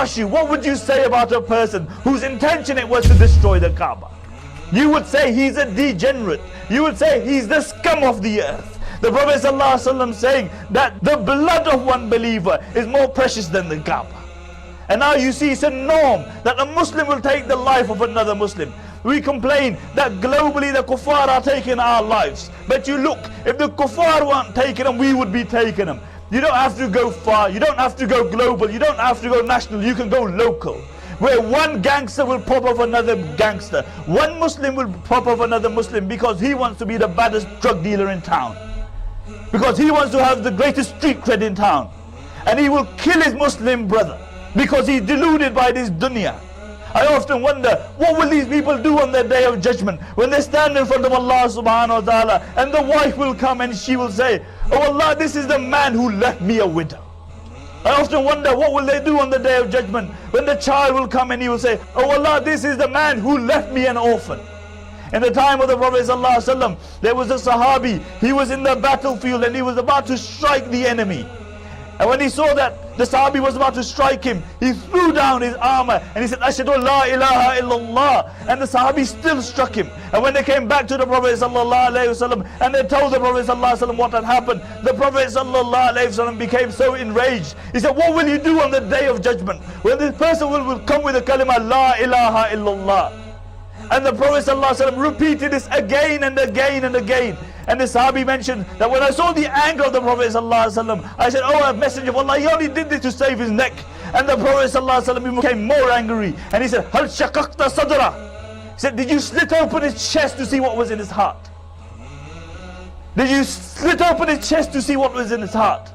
ask you, what would you say about a person whose intention it was to destroy the Kaaba? You would say he's a degenerate. You would say he's the scum of the earth. The Prophet ﷺ saying that the blood of one believer is more precious than the Kaaba. And now you see it's a norm that a Muslim will take the life of another Muslim. We complain that globally the kuffar are taking our lives. But you look, if the kuffar weren't taking them, we would be taking them. You don't have to go far, you don't have to go global, you don't have to go national, you can go local. Where one gangster will pop off another gangster. One Muslim will pop off another Muslim because he wants to be the baddest drug dealer in town. Because he wants to have the greatest street cred in town. And he will kill his Muslim brother because he's deluded by this dunya. I often wonder, what will these people do on their day of judgment when they stand in front of Allah subhanahu wa ta'ala, and the wife will come and she will say, oh Allah, this is the man who left me a widow. I often wonder, what will they do on the day of judgment when the child will come and he will say, oh Allah, this is the man who left me an orphan. In the time of the Prophet ﷺ, there was a Sahabi, he was in the battlefield and he was about to strike the enemy. And when he saw that the Sahabi was about to strike him, he threw down his armor and he said, Ashhadu la ilaha illallah. And the Sahabi still struck him. And when they came back to the Prophet ﷺ and they told the Prophet ﷺ what had happened, the Prophet ﷺ became so enraged. He said, what will you do on the day of judgment when this person will come with the kalima la ilaha illallah? And the Prophet ﷺ repeated this again and again and again. And the Sahabi mentioned that when I saw the anger of the Prophet ﷺ, I said, oh, a messenger of Allah, he only did this to save his neck. And the Prophet ﷺ became more angry. And he said, Hal shaqaqta sadra? He said, did you slit open his chest to see what was in his heart? Did you slit open his chest to see what was in his heart?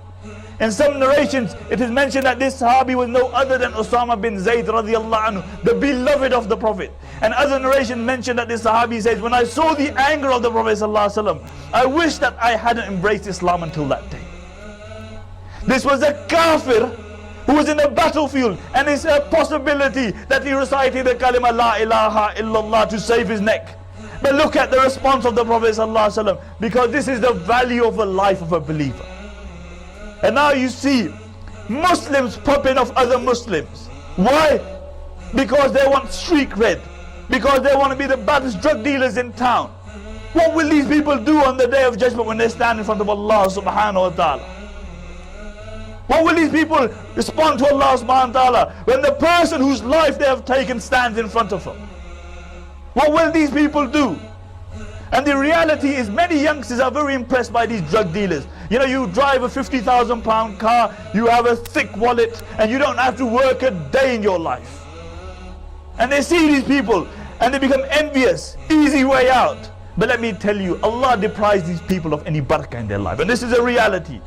In some narrations, it is mentioned that this Sahabi was no other than Usama bin Zayd radiallahu anhu, the beloved of the Prophet. And other narrations mention that this Sahabi says, when I saw the anger of the Prophet sallallahu alaihi wasallam, I wish that I hadn't embraced Islam until that day. This was a kafir who was in the battlefield, and it's a possibility that he recited the kalima la ilaha illallah to save his neck. But look at the response of the Prophet sallallahu alaihi wasallam, because this is the value of a life of a believer. And now you see Muslims popping off other Muslims. Why? Because they want street cred. Because they want to be the baddest drug dealers in town. What will these people do on the day of judgment when they stand in front of Allah subhanahu wa ta'ala? What will these people respond to Allah subhanahu wa ta'ala when the person whose life they have taken stands in front of them? What will these people do? And the reality is many youngsters are very impressed by these drug dealers. You know, you drive a 50,000 pound car, you have a thick wallet, and you don't have to work a day in your life. And they see these people and they become envious. Easy way out. But let me tell you, Allah deprives these people of any barakah in their life. And this is a reality.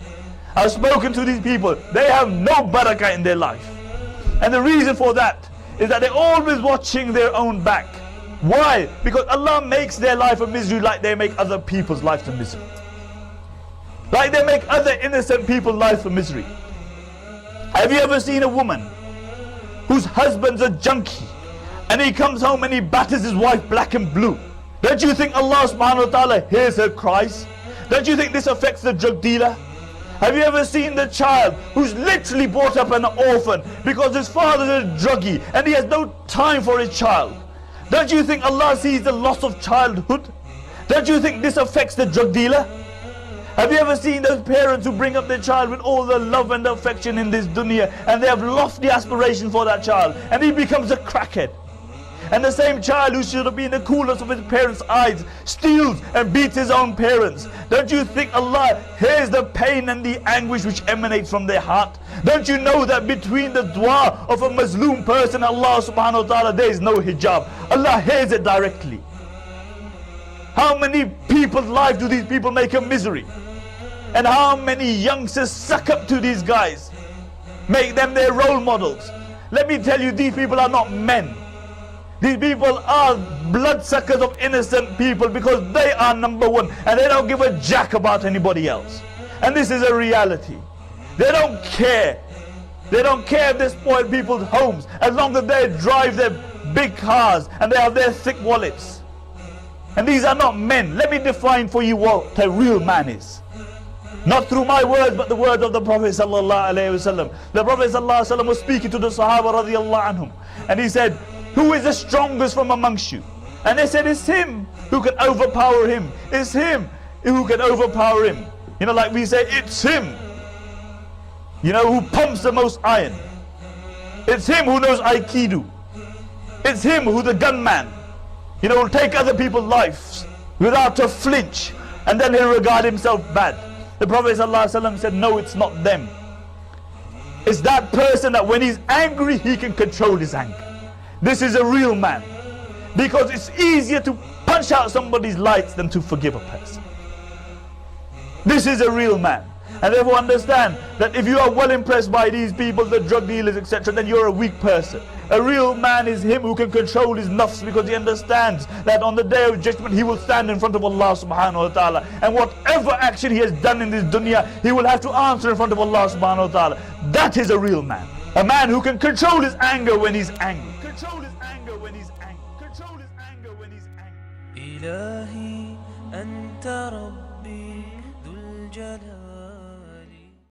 I've spoken to these people. They have no barakah in their life. And the reason for that is that they're always watching their own back. Why? Because Allah makes their life a misery like they make other people's lives a misery. Like they make other innocent people's lives a misery. Have you ever seen a woman whose husband's a junkie and he comes home and he batters his wife black and blue? Don't you think Allah subhanahu wa ta'ala hears her cries? Don't you think this affects the drug dealer? Have you ever seen the child who's literally brought up an orphan because his father's a druggie and he has no time for his child? Don't you think Allah sees the loss of childhood? Don't you think this affects the drug dealer? Have you ever seen those parents who bring up their child with all the love and affection in this dunya, and they have lofty aspirations for that child, and he becomes a crackhead? And the same child who should have been the coolest of his parents' eyes steals and beats his own parents. Don't you think Allah hears the pain and the anguish which emanates from their heart? Don't you know that between the dua of a Muslim person and Allah subhanahu wa ta'ala there is no hijab? Allah hears it directly. How many people's lives do these people make a misery? And how many youngsters suck up to these guys? Make them their role models. Let me tell you, these people are not men. These people are bloodsuckers of innocent people because they are number one and they don't give a jack about anybody else. And this is a reality. They don't care. They don't care if they spoil people's homes as long as they drive their big cars and they have their thick wallets. And these are not men. Let me define for you what a real man is. Not through my words, but the words of the Prophet sallallahu alaihi wasallam. The Prophet sallallahu alaihi wasallam was speaking to the Sahaba radiyallahu anhum, and he said, who is the strongest from amongst you? And they said, it's him who can overpower him. It's him who can overpower him. You know, like we say, it's him, you know, who pumps the most iron. It's him who knows Aikido. It's him who the gunman, you know, will take other people's lives without a flinch, and then he'll regard himself bad. The Prophet ﷺ said, no, it's not them. It's that person that when he's angry, he can control his anger. This is a real man. Because it's easier to punch out somebody's lights than to forgive a person. This is a real man. And therefore understand that if you are well impressed by these people, the drug dealers, etc., then you're a weak person. A real man is him who can control his nafs, because he understands that on the day of judgment he will stand in front of Allah subhanahu wa ta'ala, and whatever action he has done in this dunya, he will have to answer in front of Allah subhanahu wa ta'ala. That is a real man. A man who can control his anger when he's angry. Control his anger when he's angry. Control his anger when he's angry. إلهي أنت ربي ذو الجلال